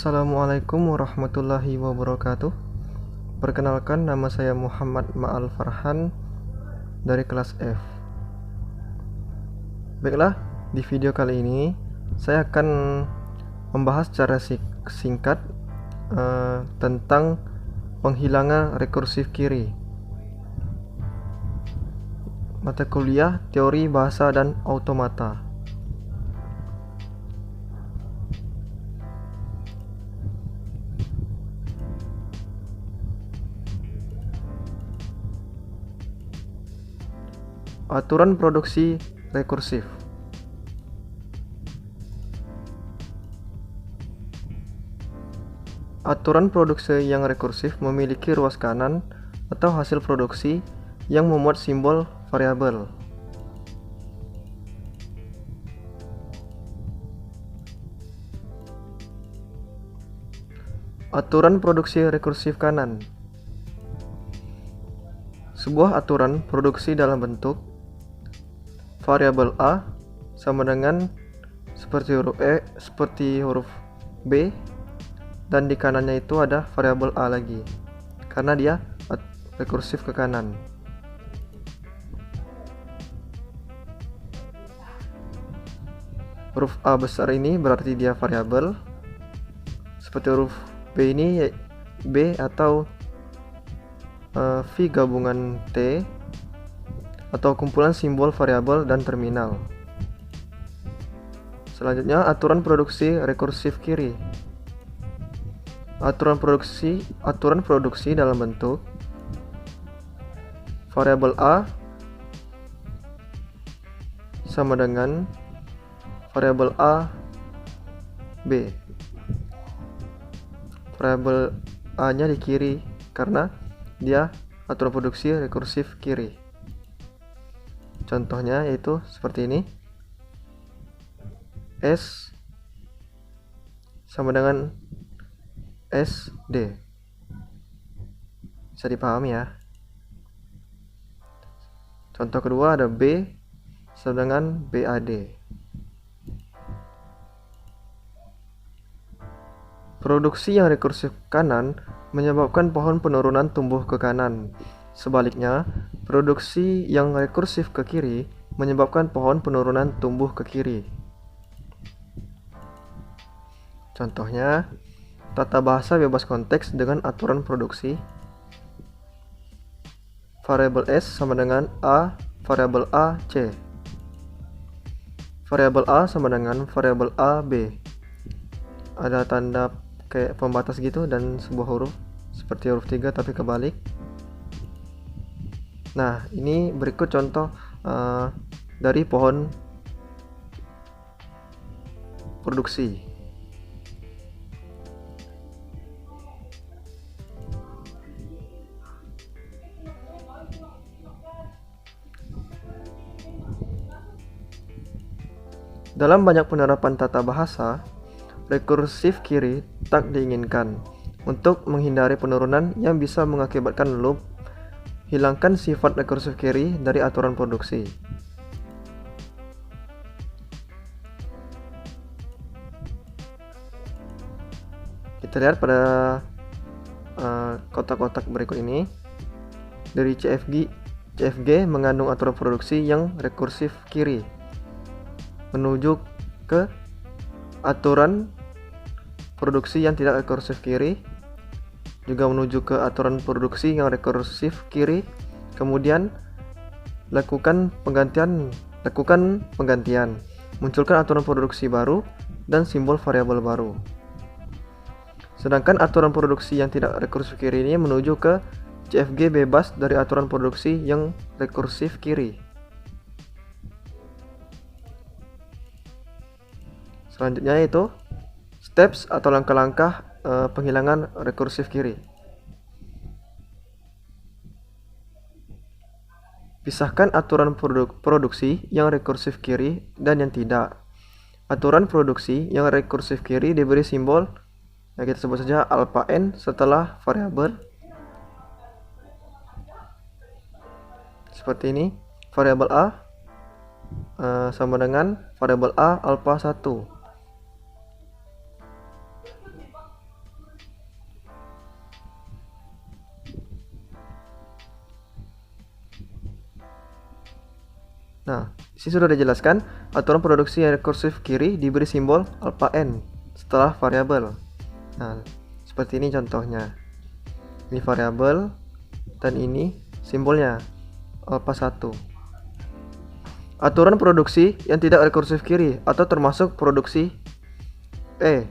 Assalamualaikum warahmatullahi wabarakatuh. Perkenalkan, nama saya Muhammad Ma'al Farhan dari kelas F. Baiklah, di video kali ini saya akan membahas secara singkat tentang penghilangan rekursif kiri. Mata kuliah Teori Bahasa dan Automata. Aturan produksi rekursif. Aturan produksi yang rekursif memiliki ruas kanan atau hasil produksi yang memuat simbol variabel. Aturan produksi rekursif kanan. Sebuah aturan produksi dalam bentuk variabel A sama dengan seperti huruf B, dan di kanannya itu ada variabel A lagi karena dia rekursif ke kanan. Huruf A besar ini berarti dia variabel, seperti huruf B ini B atau V gabungan T atau kumpulan simbol variabel dan terminal. Selanjutnya, aturan produksi rekursif kiri. Aturan produksi dalam bentuk variabel A sama dengan variabel A B. Variabel A-nya di kiri karena dia aturan produksi rekursif kiri. Contohnya yaitu seperti ini. S sama dengan SD. Bisa dipahami ya. Contoh kedua ada B sama dengan BAD. Produksi yang rekursif kanan menyebabkan pohon penurunan tumbuh ke kanan. Sebaliknya, produksi yang rekursif ke kiri menyebabkan pohon penurunan tumbuh ke kiri. Contohnya, tata bahasa bebas konteks dengan aturan produksi. Variabel S sama dengan A, variabel A, C. Variabel A sama dengan variabel A, B. Ada tanda kayak pembatas gitu dan sebuah huruf seperti huruf 3 tapi kebalik. Nah, ini berikut contoh dari pohon produksi. Dalam banyak penerapan tata bahasa, rekursif kiri tak diinginkan. Untuk menghindari penurunan yang bisa mengakibatkan loop, hilangkan sifat rekursif kiri dari aturan produksi. Kita lihat pada kotak-kotak berikut ini. Dari CFG mengandung aturan produksi yang rekursif kiri, menuju ke aturan produksi yang tidak rekursif kiri, juga menuju ke aturan produksi yang rekursif kiri. Kemudian lakukan penggantian, munculkan aturan produksi baru dan simbol variabel baru. Sedangkan aturan produksi yang tidak rekursif kiri ini menuju ke CFG bebas dari aturan produksi yang rekursif kiri. Selanjutnya yaitu steps atau langkah-langkah penghilangan rekursif kiri. Pisahkan aturan produksi yang rekursif kiri dan yang tidak. Aturan produksi yang rekursif kiri diberi simbol yang kita sebut saja alpha n setelah variabel. Seperti ini, variabel A sama dengan variabel A alpha 1. Nah, di sini sudah dijelaskan aturan produksi yang rekursif kiri diberi simbol alpha n setelah variabel. Nah, seperti ini contohnya. Ini variabel dan ini simbolnya alpha 1. Aturan produksi yang tidak rekursif kiri atau termasuk produksi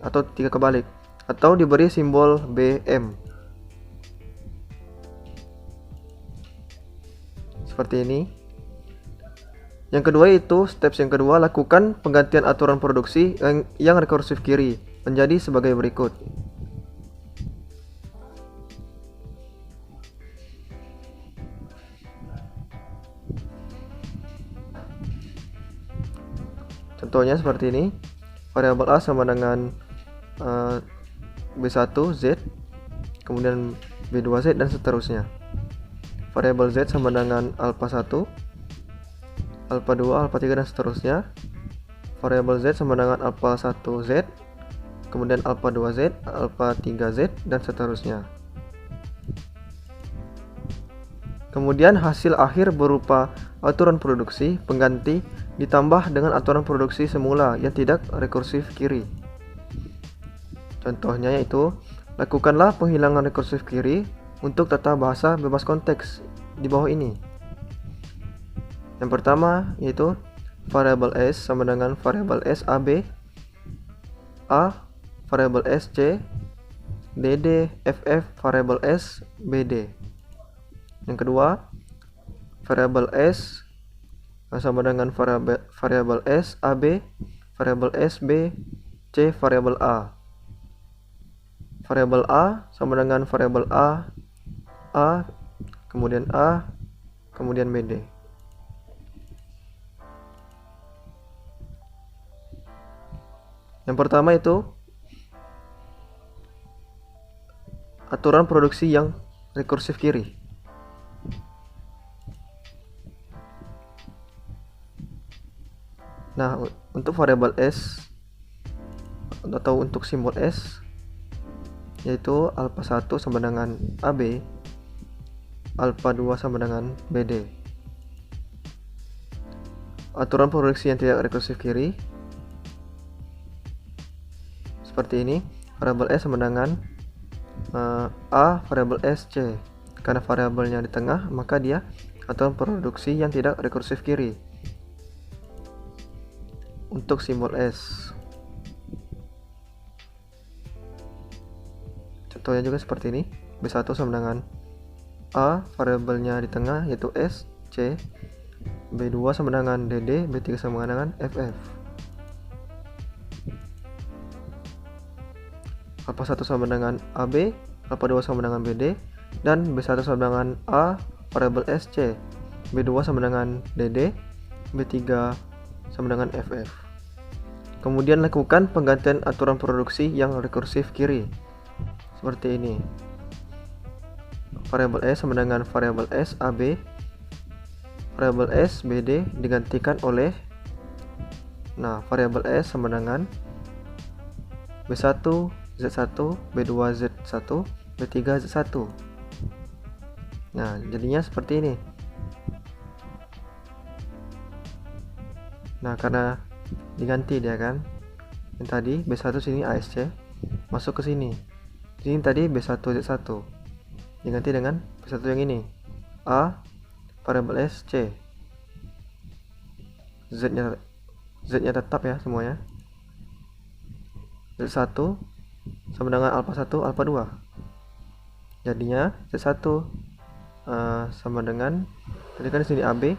atau 3 kebalik atau diberi simbol BM. Seperti ini. Yang kedua itu steps yang kedua, lakukan penggantian aturan produksi yang rekursif kiri menjadi sebagai berikut. Contohnya seperti ini. Variabel A sama dengan B1 Z, kemudian B2 Z dan seterusnya. Variabel Z sama dengan alpha 1, alpha 2, alpha 3 dan seterusnya. Variabel Z sama dengan alpha 1 Z, kemudian alpha 2 Z, alpha 3 Z dan seterusnya. Kemudian hasil akhir berupa aturan produksi pengganti ditambah dengan aturan produksi semula yang tidak rekursif kiri. Contohnya yaitu, lakukanlah penghilangan rekursif kiri untuk tata bahasa bebas konteks di bawah ini. Yang pertama yaitu variabel S sama dengan variabel S AB, A variabel S C, DD FF variabel S BD. Yang kedua, variabel S sama dengan variabel S AB, variabel S B, C variabel A. Variabel A sama dengan variabel A, kemudian BD. Yang pertama itu aturan produksi yang rekursif kiri. Nah, untuk variabel S atau untuk simbol S yaitu alpha 1 sama dengan AB, alpha 2 sama dengan BD. Aturan produksi yang tidak rekursif kiri seperti ini. Variabel S sama dengan A variabel S C. Karena variabelnya di tengah, maka dia aturan produksi yang tidak rekursif kiri. Untuk simbol S, contohnya juga seperti ini. B1 sama dengan A, variabelnya di tengah yaitu S, C. B2 sama dengan DD, B3 sama dengan FF. Alpha 1 sama dengan AB, alpha 2 sama dengan BD, dan B1 sama dengan A, variabel SC. B2 sama dengan DD, B3 sama dengan FF. Kemudian lakukan penggantian aturan produksi yang rekursif kiri. Seperti ini. Variabel S sama dengan variabel S AB, variabel S BD digantikan oleh variabel S sama dengan B1 Z1, B2 Z1, B3 Z1. Nah, jadinya seperti ini. Nah, karena diganti dia kan. Yang tadi B1 sini ASC masuk ke sini. Ini tadi B1 Z1. Diganti dengan B1 yang ini. A variabel S C. Z-nya tetap ya semuanya. Z1 sama dengan alpha 1, alpha 2. Jadinya Z1 sama dengan tadi kan di sini AB.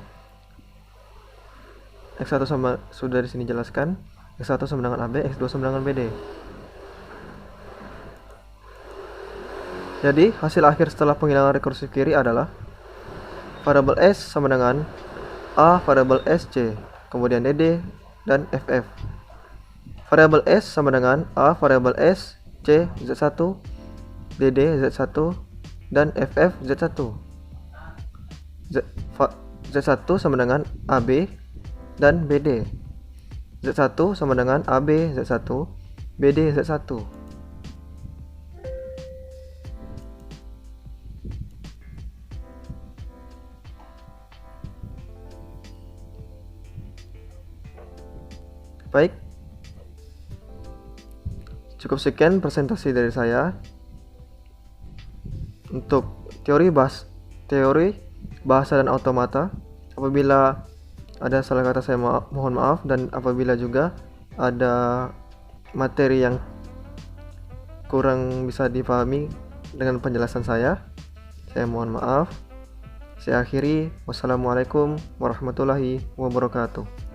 X1 sama sudah di sini jelaskan. X1 sama dengan AB, X2 sama dengan BD. Jadi hasil akhir setelah penghilangan rekursif kiri adalah variabel S sama dengan A variabel SC, kemudian DD dan FF. Variabel S sama dengan A variabel S, C Z1, DD Z1 dan FF Z1. Z1 sama dengan AB dan BD. Z1 sama dengan AB Z1, BD Z1. Baik, cukup sekian presentasi dari saya. Untuk teori bahasa dan automata, apabila ada salah kata saya mohon maaf, dan apabila juga ada materi yang kurang bisa dipahami dengan penjelasan saya mohon maaf. Saya akhiri, wassalamualaikum warahmatullahi wabarakatuh.